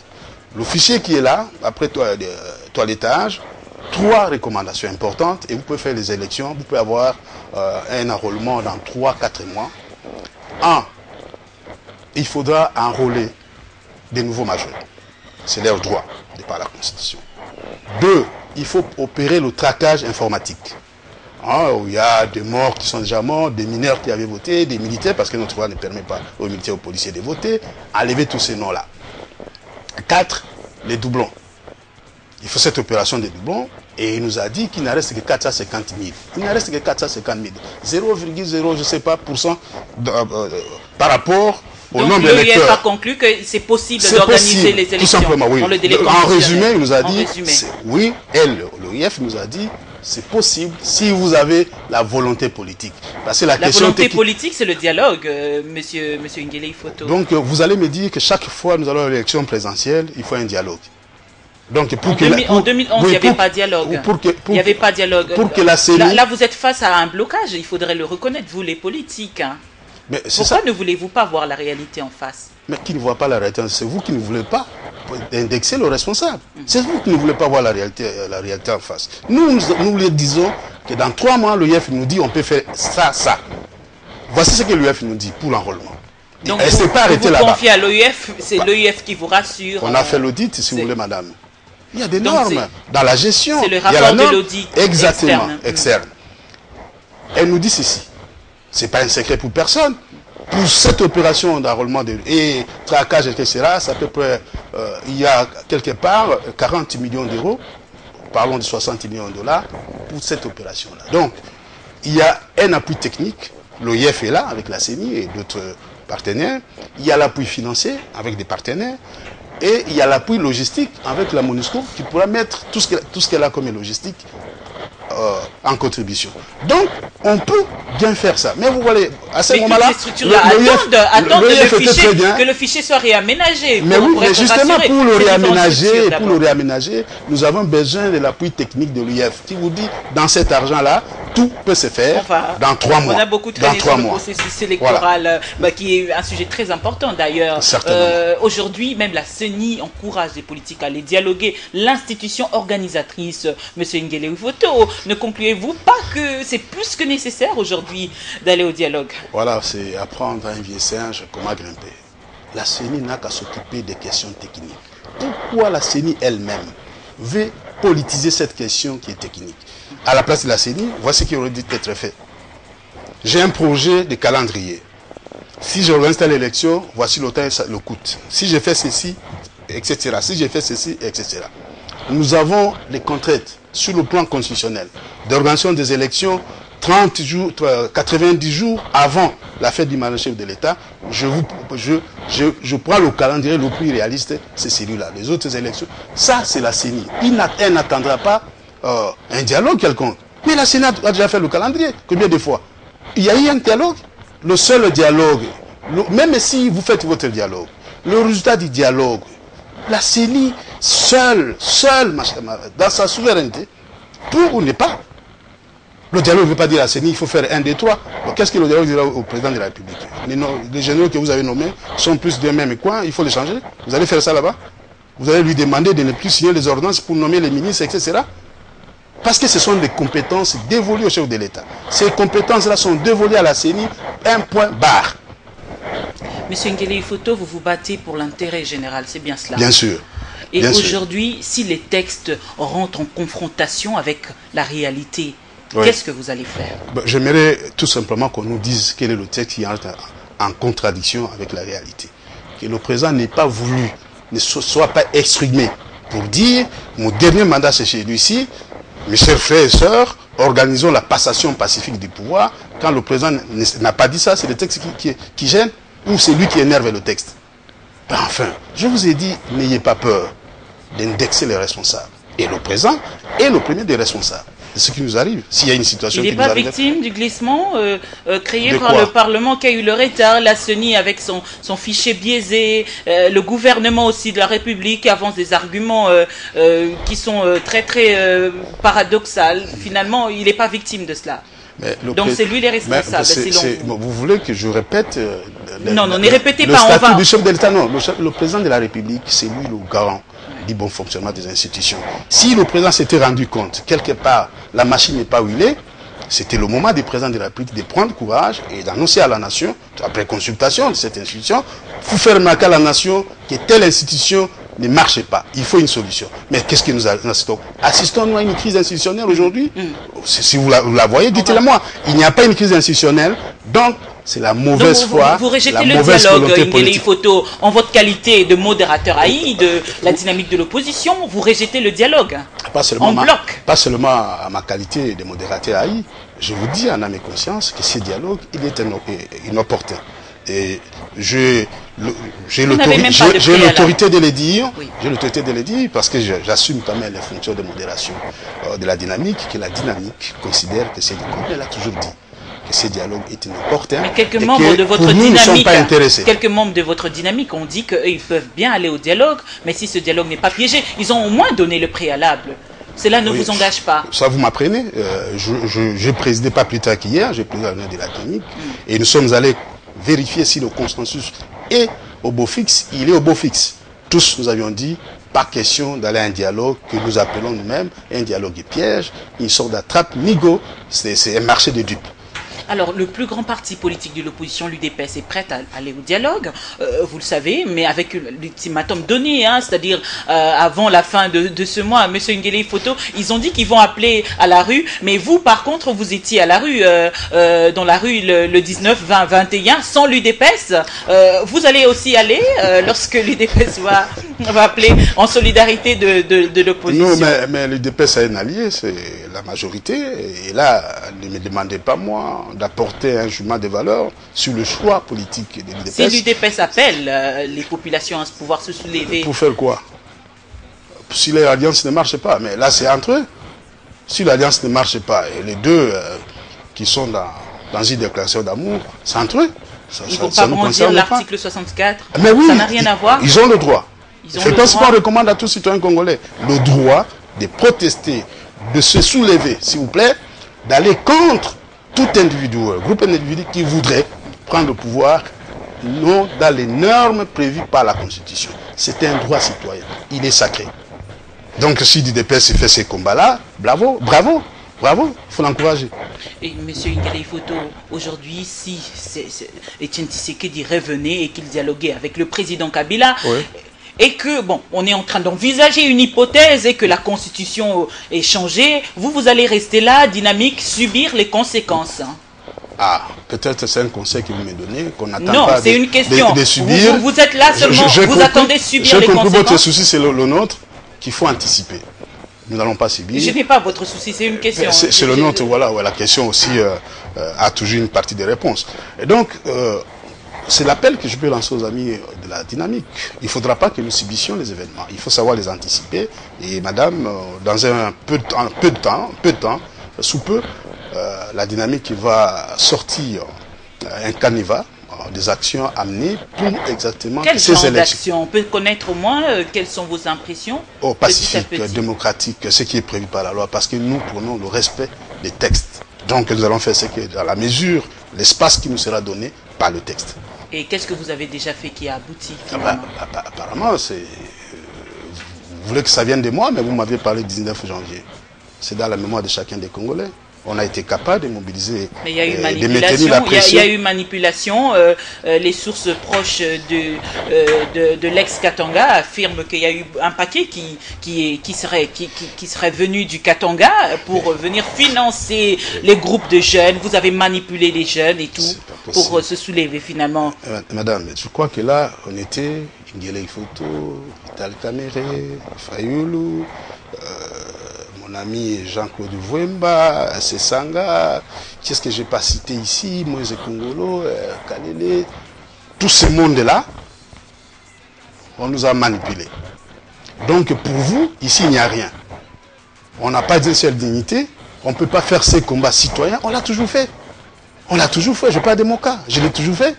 Le fichier qui est là, après toilettage, 3 recommandations importantes et vous pouvez faire les élections, vous pouvez avoir un enrôlement dans 3-4 mois. 1. Il faudra enrôler des nouveaux majeurs. C'est leur droit, de par la Constitution. 2. Il faut opérer le traquage informatique. Où il y a des morts qui sont déjà morts, des mineurs qui avaient voté, des militaires, parce que notre loi ne permet pas aux militaires et aux policiers de voter. Enlever tous ces noms-là. 4. Les doublons. Il faut cette opération des doublons. Et il nous a dit qu'il n'en reste que 450 000. Il n'en reste que 450 000. 0,0, je ne sais pas, par rapport au nombre d'électeurs. Donc l'OIF a conclu que c'est possible d'organiser les élections. Tout simplement, oui. En résumé, il nous a dit, oui, l'OIF nous a dit, c'est possible si vous avez la volonté politique. Parce que la volonté politique, c'est le dialogue, monsieur Nguele Ifoto. Donc, vous allez me dire que chaque fois nous allons à l'élection présidentielle, il faut un dialogue. Donc, en 2011, il n'y avait pas de dialogue. Il n'y avait pas de dialogue. Pour que la CENI... Là, vous êtes face à un blocage. Il faudrait le reconnaître, vous, les politiques. Hein. Pourquoi ne voulez-vous pas voir la réalité en face? Mais qui ne voit pas la réalité? C'est vous qui ne voulez pas indexer le responsable. C'est vous qui ne voulez pas voir la réalité en face. Nous lui disons que dans 3 mois, l'OIF nous dit on peut faire ça, ça. Voici ce que l'OIF nous dit pour l'enrôlement. Donc, vous confiez à l'OIF, c'est l'OIF qui vous rassure. On a fait l'audit, si vous voulez, madame. Il y a des normes dans la gestion. C'est le rapport de l'audit externe. Elle nous dit ceci. Ce n'est pas un secret pour personne. Pour cette opération d'enrôlement et traquage, etc., ça peut près, il y a quelque part 40 millions d'euros, parlons de 60 millions de dollars, pour cette opération-là. Donc, il y a un appui technique, l'OIF est là avec la CENI et d'autres partenaires, il y a l'appui financier avec des partenaires, et il y a l'appui logistique avec la MONUSCO qui pourra mettre tout ce qu'elle a comme logistique en contribution. Donc, on peut bien faire ça. Mais vous voyez, à ce moment-là, attendent que le fichier soit réaménagé. Mais oui, mais justement, pour le réaménager, nous avons besoin de l'appui technique de l'OIF qui vous dit, dans cet argent-là, tout peut se faire dans 3 mois. On a beaucoup traîné sur le processus électoral, qui est un sujet très important d'ailleurs. Aujourd'hui, même la CENI encourage les politiques à aller dialoguer. L'institution organisatrice, M. Nguele Ifoto, ne concluez-vous pas que c'est plus que nécessaire aujourd'hui d'aller au dialogue? Voilà, c'est apprendre à un vieux singe comment grimper. La CENI n'a qu'à s'occuper des questions techniques. Pourquoi la CENI elle-même veut politiser cette question qui est technique? À la place de la CENI, voici ce qui aurait dû être fait. J'ai un projet de calendrier. Si j'organise l'élection, voici le temps et le coût. Si je fais ceci, etc. Si je fais ceci, etc. Nous avons les contraintes sur le plan constitutionnel d'organisation des élections 30 jours, 90 jours avant la fête du marché de l'État. Je prends le calendrier le plus réaliste, c'est celui-là. Les autres élections, ça c'est la CENI. Elle n'attendra pas un dialogue quelconque. Mais la CENI a déjà fait le calendrier. Combien de fois? Il y a eu un dialogue. Le seul dialogue, même si vous faites votre dialogue, le résultat du dialogue, la CENI seule, dans sa souveraineté, pour ou ne pas. Le dialogue ne veut pas dire à la CENI, il faut faire 1, 2, 3. Qu'est-ce que le dialogue dira au président de la République? Les généraux que vous avez nommés sont plus d'un même coin, il faut les changer. Vous allez faire ça là-bas? Vous allez lui demander de ne plus signer les ordonnances pour nommer les ministres, etc. Parce que ce sont des compétences dévolues au chef de l'État. Ces compétences-là sont dévolues à la CENI, un point barre. Monsieur Nguele Ifoto, vous vous battez pour l'intérêt général, c'est bien cela? Bien sûr. Et aujourd'hui, si les textes rentrent en confrontation avec la réalité, qu'est-ce que vous allez faire? J'aimerais tout simplement qu'on nous dise quel est le texte qui entre en contradiction avec la réalité. Que le président n'ait pas voulu, ne soit pas exprimé pour dire, mon dernier mandat c'est chez lui-ci, mes chers frères et sœurs, organisons la passation pacifique du pouvoir. Quand le président n'a pas dit ça, c'est le texte qui gêne ou c'est lui qui énerve le texte? Enfin, je vous ai dit, n'ayez pas peur d'indexer les responsables. Et le président est le premier des responsables. C'est ce qui nous arrive. S'il y a une situation qui nous arrive... Il n'est pas victime du glissement créé par le Parlement qui a eu le retard, la CENI avec son fichier biaisé, le gouvernement aussi de la République qui avance des arguments qui sont très paradoxaux. Finalement, il n'est pas victime de cela. Donc c'est lui les responsables. Vous voulez que je répète Non, ne répétez pas. Le statut du chef de l'État, non. Le président de la République, c'est lui le garant du bon fonctionnement des institutions. Si le président s'était rendu compte, quelque part, la machine n'est pas où il est, c'était le moment du président de la République de prendre courage et d'annoncer à la nation, après consultation de cette institution, pour faire remarquer à la nation que telle institution ne marche pas. Il faut une solution. Mais qu'est-ce que nous assistons? Assistons-nous à une crise institutionnelle aujourd'hui? Si vous la voyez, dites-le moi. Il n'y a pas une crise institutionnelle, donc c'est la mauvaise foi. Vous rejetez le dialogue, Nguele Photo, en votre qualité de modérateur AI, de la dynamique de l'opposition, vous rejetez le dialogue en bloc. Pas seulement à ma qualité de modérateur AI, je vous dis en âme et conscience que ce dialogue, il est inopportun. Et j'ai l'autorité de le dire, j'ai l'autorité de le dire parce que j'assume quand même les fonctions de modération de la dynamique, que la dynamique considère que c'est, comme elle a toujours dit, que ce dialogue est inopportun. Mais quelques membres de votre dynamique, quelques membres de votre dynamique ont dit qu'ils peuvent bien aller au dialogue, mais si ce dialogue n'est pas piégé, ils ont au moins donné le préalable. Cela ne vous engage pas. Ça, vous m'apprenez. Je présidais pas plus tard qu'hier, j'ai présidé de la dynamique, et nous sommes allés vérifier si le consensus est au beau fixe. Il est au beau fixe. Tous nous avions dit, pas question d'aller à un dialogue que nous appelons nous-mêmes un dialogue piège, une sorte d'attrape, nigo, c'est un marché de dupes. Alors, le plus grand parti politique de l'opposition, l'UDPS, est prêt à aller au dialogue, vous le savez, mais avec l'ultimatum donné, hein, c'est-à-dire avant la fin de ce mois, M. Nguele Photo, ils ont dit qu'ils vont appeler à la rue, mais vous, par contre, vous étiez à la rue, dans la rue le 19, 20, 21, sans l'UDPS. Vous allez aussi aller lorsque l'UDPS va appeler en solidarité de l'opposition. Non, mais l'UDPS a un allié, c'est la majorité, et là, ne me demandez pas moi d'apporter un jugement de valeur sur le choix politique de l'UDPS. Si l'UDPS appelle les populations à pouvoir se soulever... Pour faire quoi? Si l'alliance ne marche pas, mais là c'est entre eux. Si l'alliance ne marche pas, et les deux qui sont dans une déclaration d'amour, c'est entre eux. Ils ne vont pas brandir l'article 64, mais oui, ça n'a rien à voir. Ils ont le droit. C'est comme ce qu'on recommande à tous les citoyens congolais. Le droit de protester, de se soulever, s'il vous plaît, d'aller contre tout individu, groupe d'individus qui voudrait prendre le pouvoir, non dans les normes prévues par la Constitution. C'est un droit citoyen. Il est sacré. Donc si l'UDPS fait ces combats-là, bravo, bravo, bravo, il faut l'encourager. Et M. Nguele Photo, aujourd'hui, si Etienne Tshisekedi revenait et qu'il dialoguait avec le président Kabila, oui. Et que, bon, on est en train d'envisager une hypothèse et que la Constitution est changée, vous allez rester là, dynamique, subir les conséquences. Ah, peut-être c'est un conseil que vous me donnez, qu'on attend non, pas c'est une question. De subir. Vous êtes là seulement, vous attendez subir les conséquences. Votre souci, c'est le nôtre, qu'il faut anticiper. Nous n'allons pas subir. Je n'ai pas votre souci, c'est une question. C'est le nôtre, voilà, la question aussi a toujours une partie des réponses. Et donc... c'est l'appel que je peux lancer aux amis de la dynamique. Il ne faudra pas que nous subissions les événements. Il faut savoir les anticiper. Et madame, dans un peu de temps, sous peu, la dynamique va sortir un canevas des actions amenées pour exactement quelles ces genre élections. D'actions on peut connaître au moins quelles sont vos impressions? Pacifique, démocratique, ce qui est prévu par la loi, parce que nous prenons le respect des textes. Donc nous allons faire ce qui est dans la mesure, l'espace qui nous sera donné par le texte. Et qu'est-ce que vous avez déjà fait qui a abouti finalement? Apparemment, vous voulez que ça vienne de moi, mais vous m'aviez parlé du 19 janvier. C'est dans la mémoire de chacun des Congolais. On a été capable de mobiliser, mais il y a eu manipulation. Il y a eu manipulation. Les sources proches de l'ex-Katanga affirment qu'il y a eu un paquet qui serait venu du Katanga pour venir financer les groupes de jeunes. Vous avez manipulé les jeunes et tout pour se soulever finalement. Madame, je crois que là, on était Nguele Photo, Vital Kamerhe, Fayulu, mon ami Jean-Claude Vouemba, Sesanga, qu'est-ce que je n'ai pas cité ici, Moïse Kongolo, Kalele, tout ce monde-là, on nous a manipulés. Donc pour vous, ici il n'y a rien. On n'a pas d'une seule dignité, on ne peut pas faire ces combats citoyens, on l'a toujours fait. On l'a toujours fait, je parle de mon cas, je l'ai toujours fait.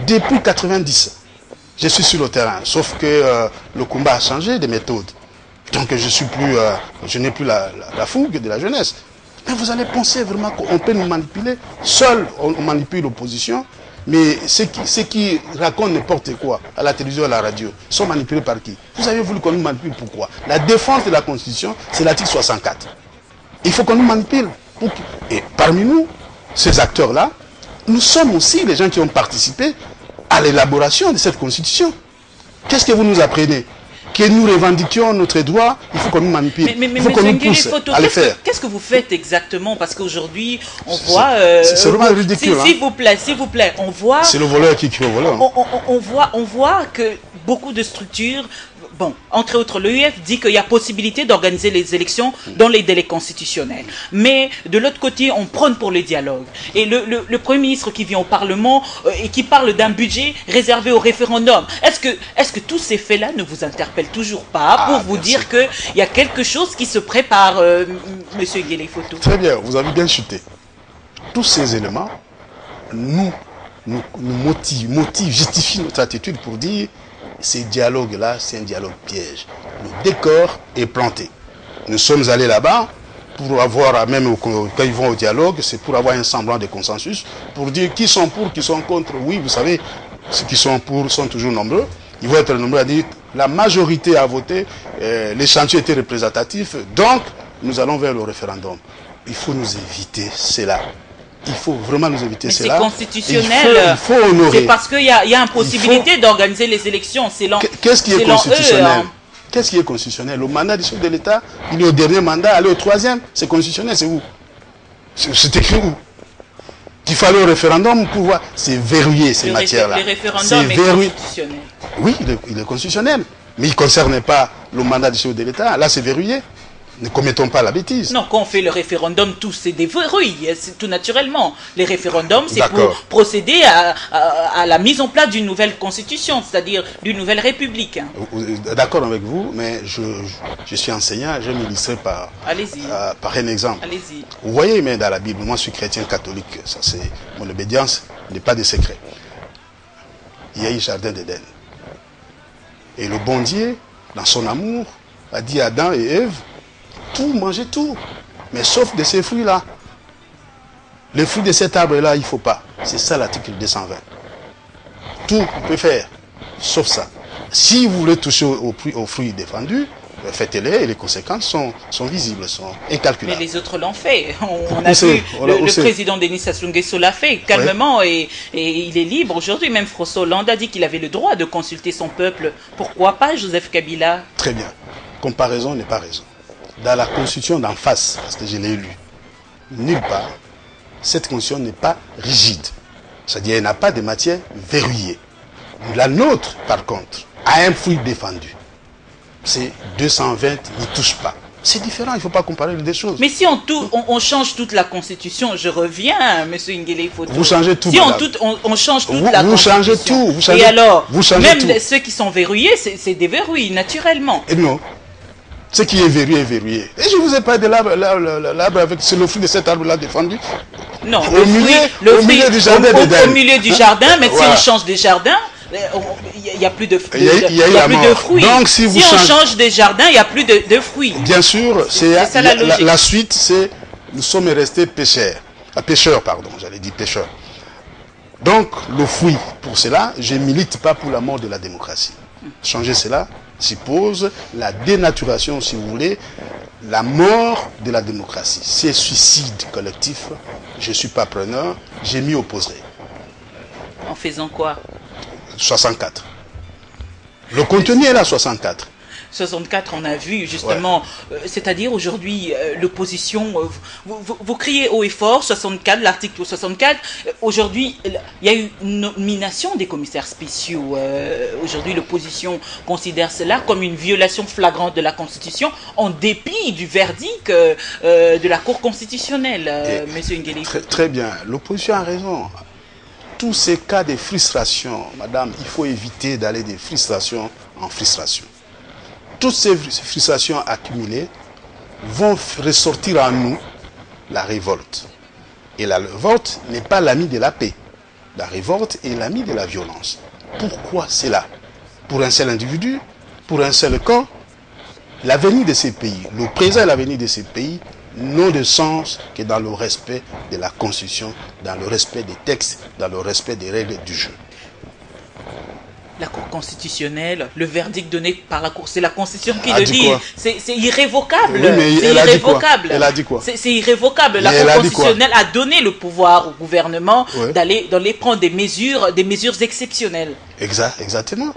Depuis 90, je suis sur le terrain, sauf que le combat a changé de méthode. Donc je n'ai plus la fougue de la jeunesse. Mais vous allez penser vraiment qu'on peut nous manipuler. Seul, on manipule l'opposition. Mais ceux qui racontent n'importe quoi à la télévision, à la radio, sont manipulés par qui? Vous avez voulu qu'on nous manipule, pourquoi? La défense de la Constitution, c'est l'article 64. Il faut qu'on nous manipule. Et parmi nous, ces acteurs-là, nous sommes aussi les gens qui ont participé à l'élaboration de cette Constitution. Qu'est-ce que vous nous apprenez? Que nous revendiquions notre droit, il faut qu'on nous manipule. Il faut qu'on nous pousse à le faire. Qu'est-ce que vous faites exactement? Parce qu'aujourd'hui, on voit... c'est vraiment ridicule. S'il vous plaît, on voit... C'est le voleur qui crie au voleur. On voit que beaucoup de structures... Bon, entre autres, l'EUF dit qu'il y a possibilité d'organiser les élections dans les délais constitutionnels. Mais de l'autre côté, on prône pour le dialogue. Et le Premier ministre qui vient au Parlement et qui parle d'un budget réservé au référendum, est-ce que tous ces faits-là ne vous interpellent toujours pas pour vous dire qu'il y a quelque chose qui se prépare, Monsieur Ngele-Foto? Très bien, vous avez bien chuté. Tous ces éléments nous motivent, justifient notre attitude pour dire ces dialogues-là, c'est un dialogue piège. Le décor est planté. Nous sommes allés là-bas pour avoir, même quand ils vont au dialogue, c'est pour avoir un semblant de consensus, pour dire qui sont pour, qui sont contre. Oui, vous savez, ceux qui sont pour sont toujours nombreux. Ils vont être nombreux à dire la majorité a voté, les chantiers étaient représentatifs, donc nous allons vers le référendum. Il faut nous éviter cela. Il faut vraiment nous éviter cela. C'est constitutionnel. Il faut honorer. C'est parce qu'il y a impossibilité d'organiser les élections. Qu'est-ce qui est constitutionnel? Qu'est-ce qui est constitutionnel? Le mandat du chef de l'État, il est au dernier mandat, aller au troisième, c'est constitutionnel, c'est où? C'est écrit où? Qu'il fallait au référendum pour voir. C'est verrouillé ces matières-là. Le référendum est constitutionnel. Oui, il est constitutionnel. Mais il ne concerne pas le mandat du chef de l'État. Là, c'est verrouillé. Ne commettons pas la bêtise. Non, quand on fait le référendum, tout c'est déverrouillé, c'est tout naturellement. Les référendums, c'est pour procéder à la mise en place d'une nouvelle constitution, c'est-à-dire d'une nouvelle république. D'accord avec vous, mais je suis enseignant, je vais m'illustrer par un exemple. Allez-y. Vous voyez, mais dans la Bible, moi je suis chrétien catholique, ça c'est mon obédience n'est pas de secret. Il y a eu le jardin d'Éden. Et le bon Dieu, dans son amour, a dit à Adam et Ève, tout, mangez tout, mais sauf de ces fruits-là. Les fruits de cet arbre-là, il ne faut pas. C'est ça l'article 220. Tout, on peut faire, sauf ça. Si vous voulez toucher aux fruits défendus, faites-les et les conséquences sont visibles, sont incalculables. Mais les autres l'ont fait. On a vu, le président Denis Sassou Nguesso l'a fait calmement et il est libre aujourd'hui. Même François Hollande a dit qu'il avait le droit de consulter son peuple. Pourquoi pas Joseph Kabila? Très bien. Comparaison n'est pas raison. Dans la constitution d'en face, parce que je l'ai lu, nulle part, cette constitution n'est pas rigide. C'est-à-dire qu'elle n'a pas de matière verrouillée. La nôtre, par contre, a un fruit défendu. C'est 220, n'y touche pas. C'est différent, il ne faut pas comparer les deux choses. Mais si on change toute la Constitution, je reviens, M. Ngele-Foto. Vous changez tout. Si on change toute la Constitution. Vous changez tout. Vous changez, et alors, même tout. Ceux qui sont verrouillés, c'est des verrouilles, naturellement. Et non. Ce qui est verrouillé est verrouillé. Et je vous ai parlé de l'arbre avec le fruit de cet arbre-là défendu. Non, au milieu du jardin d'Éden. Au milieu du jardin, mais si on change des jardins, il n'y a plus de fruits. Il y a plus de fruits. Donc, si on change des jardins, il n'y a plus de fruits. Bien sûr, c'est ça la logique. La suite, c'est nous sommes restés pêcheurs. J'allais dire pêcheurs. Donc, le fruit, pour cela, je ne milite pas pour la mort de la démocratie. Changer cela suppose la dénaturation, si vous voulez, la mort de la démocratie. C'est suicide collectif. Je ne suis pas preneur, je m'y opposerai. En faisant quoi? 64. Le contenu est là, 64. 64, on a vu justement, c'est-à-dire aujourd'hui, l'opposition, vous criez haut et fort, 64, l'article 64, aujourd'hui, il y a eu une nomination des commissaires spéciaux. Aujourd'hui, l'opposition considère cela comme une violation flagrante de la Constitution, en dépit du verdict de la Cour constitutionnelle, M. Ngele-Foto. Très bien, l'opposition a raison. Tous ces cas de frustration, madame, il faut éviter d'aller de frustration en frustration. Toutes ces frustrations accumulées vont ressortir en nous la révolte. Et la révolte n'est pas l'ami de la paix. La révolte est l'ami de la violence. Pourquoi cela? Pour un seul individu? Pour un seul camp? L'avenir de ces pays, le présent et l'avenir de ces pays n'ont de sens que dans le respect de la Constitution, dans le respect des textes, dans le respect des règles du jeu. La Cour constitutionnelle, le verdict donné par la Cour, c'est la Constitution qui le dit. C'est irrévocable. Oui, mais c'est irrévocable. Elle a dit quoi? C'est irrévocable. La Cour constitutionnelle a donné le pouvoir au gouvernement d'aller prendre des mesures exceptionnelles. Exactement.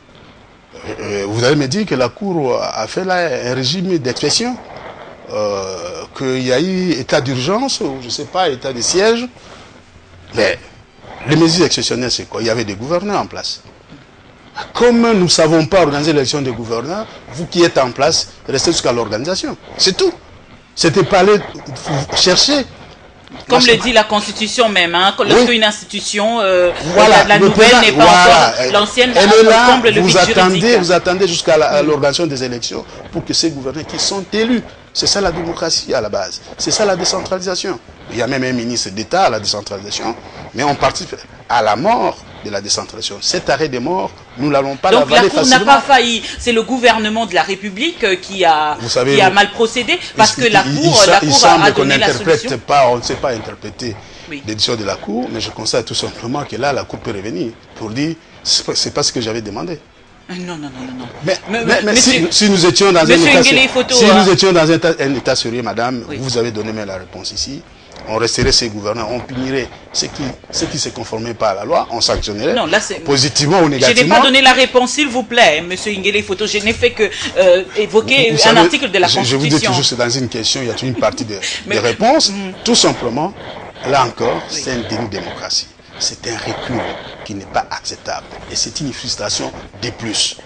Vous allez me dire que la Cour a fait là un régime d'expression, qu'il y a eu état d'urgence, ou je ne sais pas, état de siège. Mais les mesures exceptionnelles, c'est quoi? Il y avait des gouverneurs en place. Comme nous ne savons pas organiser l'élection des gouverneurs, vous qui êtes en place, restez jusqu'à l'organisation. C'est tout. C'était pas aller chercher. Comme le dit la Constitution même, hein, lorsque une institution, la nouvelle n'est pas encore l'ancienne, elle est là, comble le vide juridique. Vous attendez jusqu'à l'organisation des élections pour que ces gouverneurs qui sont élus, c'est ça la démocratie à la base, c'est ça la décentralisation. Il y a même un ministre d'État à la décentralisation, mais on participe à la mort de la décentralisation. Cet arrêt de mort, nous n'allons pas l'avaler facilement. Donc la Cour n'a pas failli. C'est le gouvernement de la République qui a mal procédé, parce que la Cour a donné la solution. On ne sait pas interpréter l'édition de la Cour, mais je constate tout simplement que là, la Cour peut revenir pour dire, c'est pas ce que j'avais demandé. Non. Mais si nous étions dans un état sérieux, madame, vous avez donné la réponse ici. On resterait ces gouverneurs, on punirait ceux qui se conformaient pas à la loi, on sanctionnerait positivement ou négativement. Je n'ai pas donné la réponse, s'il vous plaît, monsieur Nguele Photo. Je n'ai fait que évoquer un article de la Constitution. Je vous dis toujours, c'est dans une question, il y a une partie de réponse. Tout simplement, là encore, c'est un déni de démocratie. C'est un recul qui n'est pas acceptable. Et c'est une frustration de plus.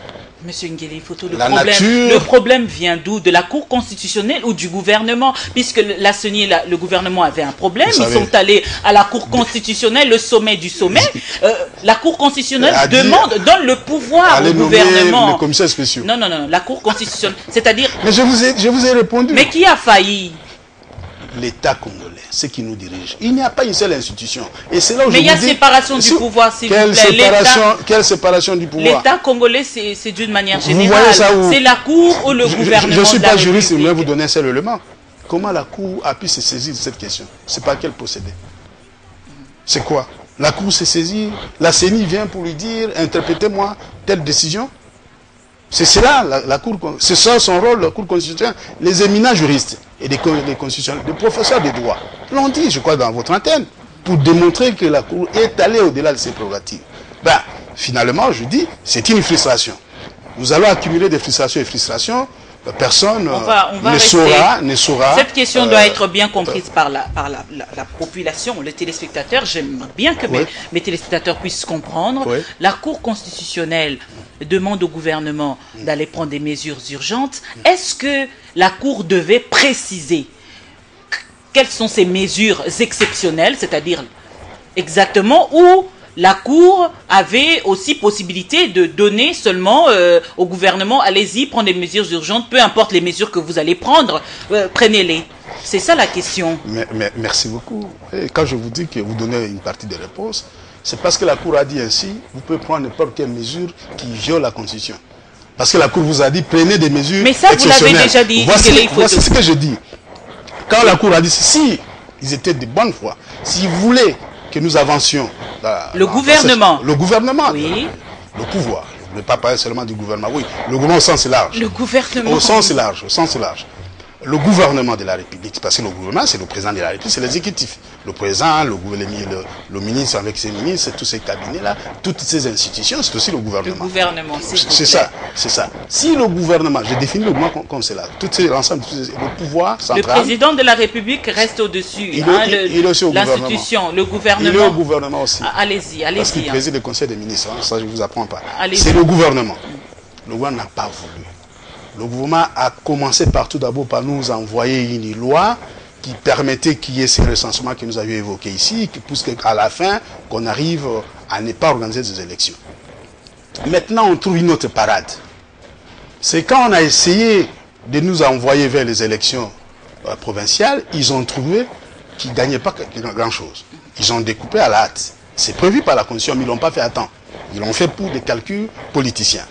Monsieur Nguele Photo, le problème vient d'où? De la Cour constitutionnelle ou du gouvernement? Puisque la CENI, le gouvernement avait un problème, ils sont allés à la Cour constitutionnelle, le sommet du sommet. La Cour constitutionnelle donne le pouvoir au gouvernement. Les commissaires spéciaux. Non, la Cour constitutionnelle, c'est-à-dire... Mais je vous ai répondu. Mais qui a failli? L'État congolais, ceux qui nous dirigent. Il n'y a pas une seule institution. Et c'est là où mais il y a séparation du pouvoir, s'il vous plaît. Quelle séparation du pouvoir? L'État congolais, c'est d'une manière générale. C'est la Cour ou le gouvernement. Je ne suis pas juriste, mais vous donner un seul élément. Comment la Cour a pu se saisir de cette question? C'est pas quel procédé? C'est quoi? La Cour s'est saisie, la CENI vient pour lui dire, interprétez-moi telle décision. C'est cela, la Cour, c'est ça son rôle, la Cour constitutionnelle. Les éminents juristes et des constitutionnels, des professeurs de droit, l'ont dit, je crois, dans votre antenne, pour démontrer que la Cour est allée au-delà de ses prérogatives. Finalement, je dis, c'est une frustration. Nous allons accumuler des frustrations et frustrations. Personne ne saura. Cette question doit être bien comprise par la population, les téléspectateurs. J'aime bien que mes téléspectateurs puissent comprendre. La Cour constitutionnelle demande au gouvernement d'aller prendre des mesures urgentes. Est-ce que la Cour devait préciser quelles sont ces mesures exceptionnelles, c'est-à-dire exactement où la Cour avait aussi possibilité de donner seulement au gouvernement, allez-y, prendre des mesures urgentes, peu importe les mesures que vous allez prendre, prenez-les. C'est ça la question. Merci beaucoup. Et quand je vous dis que vous donnez une partie des réponses, c'est parce que la Cour a dit ainsi, vous pouvez prendre n'importe quelle mesure qui viole la Constitution. Parce que la Cour vous a dit, prenez des mesures exceptionnelles. Mais ça, vous l'avez déjà dit. Voici ce que je dis. Quand la Cour a dit, si ils étaient de bonne foi, s'ils voulaient que nous avancions. Le gouvernement, oui. Le pouvoir. Je ne veux pas parler seulement du gouvernement. Oui, le gouvernement au sens large. Le gouvernement. Au sens large. Le gouvernement de la République, parce que le gouvernement, c'est le président de la République, c'est l'exécutif. Le président, le ministre avec ses ministres, tous ces cabinets-là, toutes ces institutions, c'est aussi le gouvernement. Le gouvernement, c'est ça. Si le gouvernement, je définis le gouvernement comme cela, l'ensemble, le pouvoir central... Le président de la République reste au-dessus. Il est aussi au gouvernement. L'institution, le gouvernement... Il est au gouvernement aussi. Allez-y. Parce qu'il préside le conseil des ministres, ça je ne vous apprends pas. C'est le gouvernement. Le gouvernement n'a pas voulu. Le gouvernement a commencé tout d'abord par nous envoyer une loi qui permettait qu'il y ait ce recensement que nous avions évoqué ici, qui pousse qu'à la fin, qu'on arrive à ne pas organiser des élections. Maintenant, on trouve une autre parade. C'est quand on a essayé de nous envoyer vers les élections provinciales, ils ont trouvé qu'ils ne gagnaient pas grand-chose. Ils ont découpé à la hâte. C'est prévu par la Constitution, mais ils ne l'ont pas fait à temps. Ils l'ont fait pour des calculs politiciens.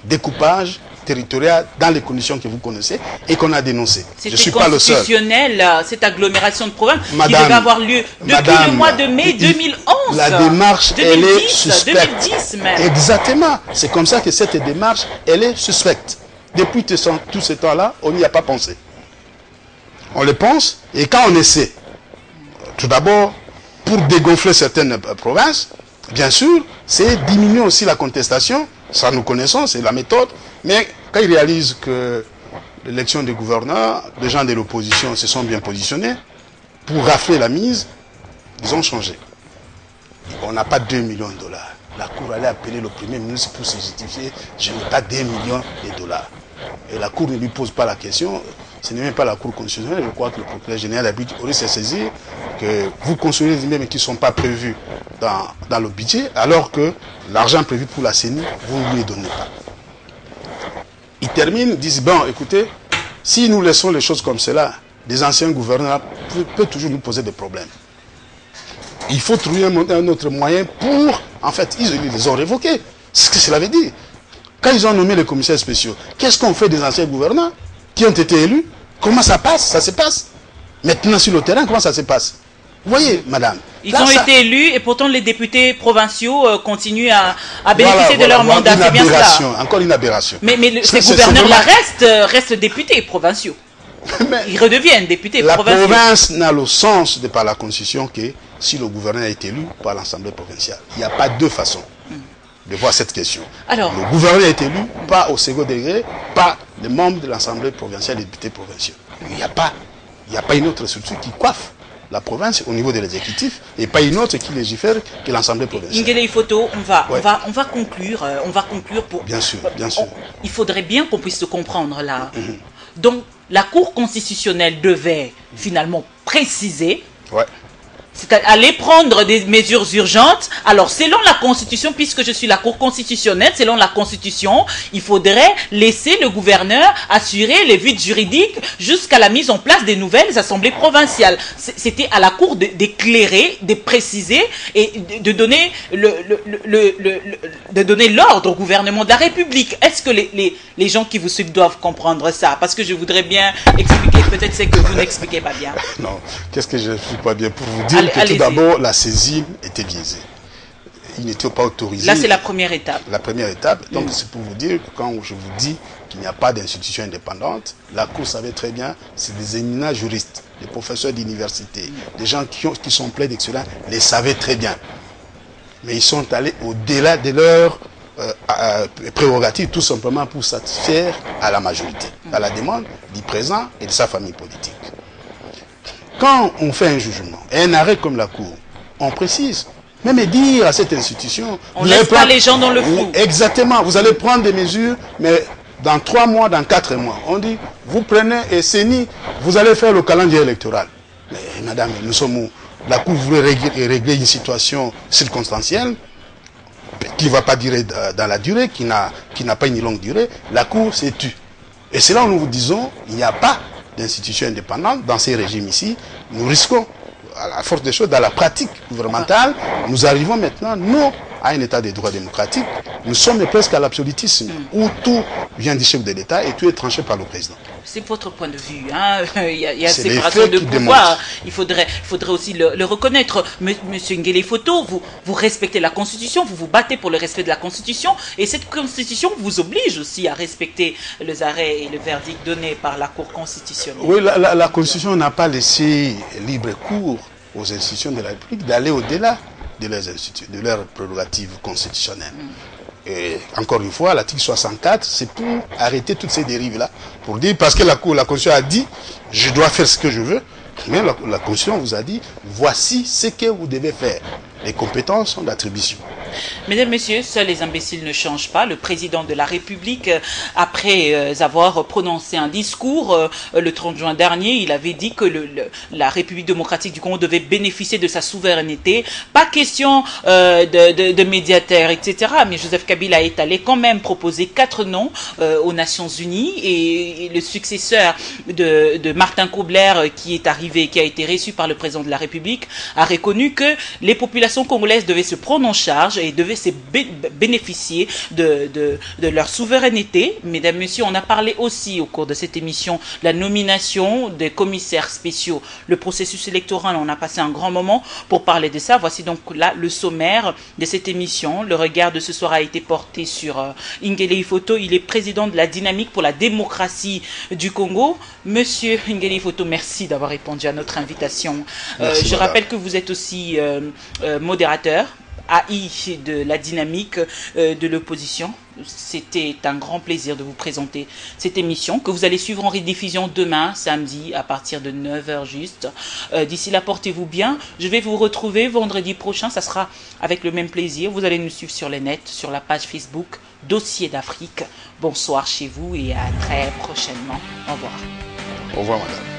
Découpage, territoriale dans les conditions que vous connaissez et qu'on a dénoncées. Je ne suis pas le seul. C'était constitutionnel, cette agglomération de provinces qui devait avoir lieu depuis le mois de mai 2011. La démarche, 2010, elle est suspecte. 2010 même. Exactement. C'est comme ça que cette démarche, elle est suspecte. Depuis tout ce temps-là, on n'y a pas pensé. On le pense, et quand on essaie, tout d'abord, pour dégonfler certaines provinces, bien sûr, c'est diminuer aussi la contestation, ça nous connaissons, c'est la méthode, mais quand ils réalisent que l'élection des gouverneurs, les gens de l'opposition se sont bien positionnés, pour rafler la mise, ils ont changé. On n'a pas 2 millions de dollars. La Cour allait appeler le Premier ministre pour se justifier, je n'ai pas 2 millions de dollars. Et la Cour ne lui pose pas la question. Ce n'est même pas la Cour constitutionnelle. Je crois que le procureur général habite au risque de saisir que vous consommez des immeubles qui ne sont pas prévus dans le budget, alors que l'argent prévu pour la CENI, vous ne lui donnez pas. Ils terminent, disent, bon, écoutez, si nous laissons les choses comme cela, les anciens gouverneurs peuvent toujours nous poser des problèmes. Il faut trouver un autre moyen pour, en fait, ils les ont révoqués. C'est ce que cela veut dire. Quand ils ont nommé les commissaires spéciaux, qu'est-ce qu'on fait des anciens gouverneurs qui ont été élus? Comment ça passe? Ça se passe. Maintenant, sur le terrain, comment ça se passe? Vous voyez, madame. Ils ont été élus et pourtant les députés provinciaux continuent à bénéficier de leur mandat. C'est bien cela. Encore une aberration. Mais ces gouverneurs-là restent députés provinciaux. Ils redeviennent députés provinciaux. La province n'a le sens de par la Constitution que si le gouverneur est élu par l'Assemblée provinciale. Il n'y a pas deux façons de voir cette question. Alors, le gouverneur est élu pas au second degré, pas les membres de l'Assemblée provinciale, les députés provinciaux. Il n'y a pas une autre structure qui coiffe la province au niveau de l'exécutif et pas une autre qui légifère que l'Assemblée provinciale. Ngele Ifoto, on va conclure pour... Bien sûr, bien sûr. Il faudrait bien qu'on puisse se comprendre là. Donc, la Cour constitutionnelle devait finalement préciser... C'est aller prendre des mesures urgentes. Alors, selon la Constitution, puisque je suis la Cour constitutionnelle, selon la Constitution, il faudrait laisser le gouverneur assurer les vides juridiques jusqu'à la mise en place des nouvelles assemblées provinciales. C'était à la Cour d'éclairer, de préciser et de donner l'ordre au gouvernement de la République. Est-ce que les gens qui vous suivent doivent comprendre ça? Parce que je voudrais bien expliquer. Peut-être c'est que vous n'expliquez pas bien. Non, qu'est-ce que je ne suis pas bien pour vous dire? Que tout d'abord, la saisine était biaisée. Il n'était pas autorisé. Là, c'est la première étape. La première étape. Donc, c'est pour vous dire que quand je vous dis qu'il n'y a pas d'institution indépendante, la Cour savait très bien, c'est des éminents juristes, des professeurs d'université, des gens qui sont pleins d'excellence, les savaient très bien. Mais ils sont allés au-delà de leurs prérogatives, tout simplement pour satisfaire à la majorité, à la demande du président et de sa famille politique. Quand on fait un jugement, et un arrêt comme la Cour, on précise, même dire à cette institution... On ne laisse pas les gens dans le flou. Exactement, vous allez prendre des mesures, mais dans 3 mois, dans 4 mois, on dit, vous prenez et CENI, vous allez faire le calendrier électoral. Mais madame, nous sommes où? La Cour voulait régler une situation circonstancielle, qui ne va pas durer dans la durée, qui n'a pas une longue durée. La Cour s'est tue. Et c'est là où nous vous disons, il n'y a pas d'institutions indépendantes dans ces régimes ici. Nous risquons, à la force des choses, dans la pratique gouvernementale, nous arrivons maintenant, non à un état de droit démocratique, nous sommes presque à l'absolutisme, où tout vient du chef de l'État et tout est tranché par le président. C'est votre point de vue. Hein? Il y a séparation de pouvoir. Il faudrait aussi le reconnaître. Monsieur Ngele Ifoto, vous respectez la Constitution, vous vous battez pour le respect de la Constitution, et cette Constitution vous oblige aussi à respecter les arrêts et le verdict donné par la Cour constitutionnelle. Oui, la Constitution n'a pas laissé libre cours aux institutions de la République d'aller au-delà de leurs prérogatives constitutionnelles. Et encore une fois, l'article 64, c'est pour arrêter toutes ces dérives-là. Pour dire, parce que la Constitution a dit, je dois faire ce que je veux, mais la Constitution vous a dit, voici ce que vous devez faire. Les compétences sont d'attribution. Mesdames, Messieurs, seuls les imbéciles ne changent pas. Le président de la République, après avoir prononcé un discours le 30 juin dernier, il avait dit que la République démocratique du Congo devait bénéficier de sa souveraineté. Pas question de médiateur, etc. Mais Joseph Kabila a étalé quand même proposer 4 noms aux Nations Unies. Et le successeur de Martin Kobler, qui est arrivé, qui a été reçu par le président de la République, a reconnu que les populations congolaises devaient se prendre en charge et devaient bénéficier de leur souveraineté. Mesdames, Messieurs, on a parlé aussi au cours de cette émission la nomination des commissaires spéciaux. Le processus électoral, on a passé un grand moment pour parler de ça. Voici donc là le sommaire de cette émission. Le regard de ce soir a été porté sur Ingele Ifoto. Il est président de la Dynamique pour la démocratie du Congo. Monsieur Ingele Ifoto, merci d'avoir répondu à notre invitation. Je rappelle que vous êtes aussi modérateur AI de la Dynamique de l'opposition. C'était un grand plaisir de vous présenter cette émission que vous allez suivre en rediffusion demain, samedi, à partir de 9h juste. D'ici là, portez-vous bien. Je vais vous retrouver vendredi prochain. Ça sera avec le même plaisir. Vous allez nous suivre sur les nets, sur la page Facebook Dossier d'Afrique. Bonsoir chez vous et à très prochainement. Au revoir. Au revoir, madame.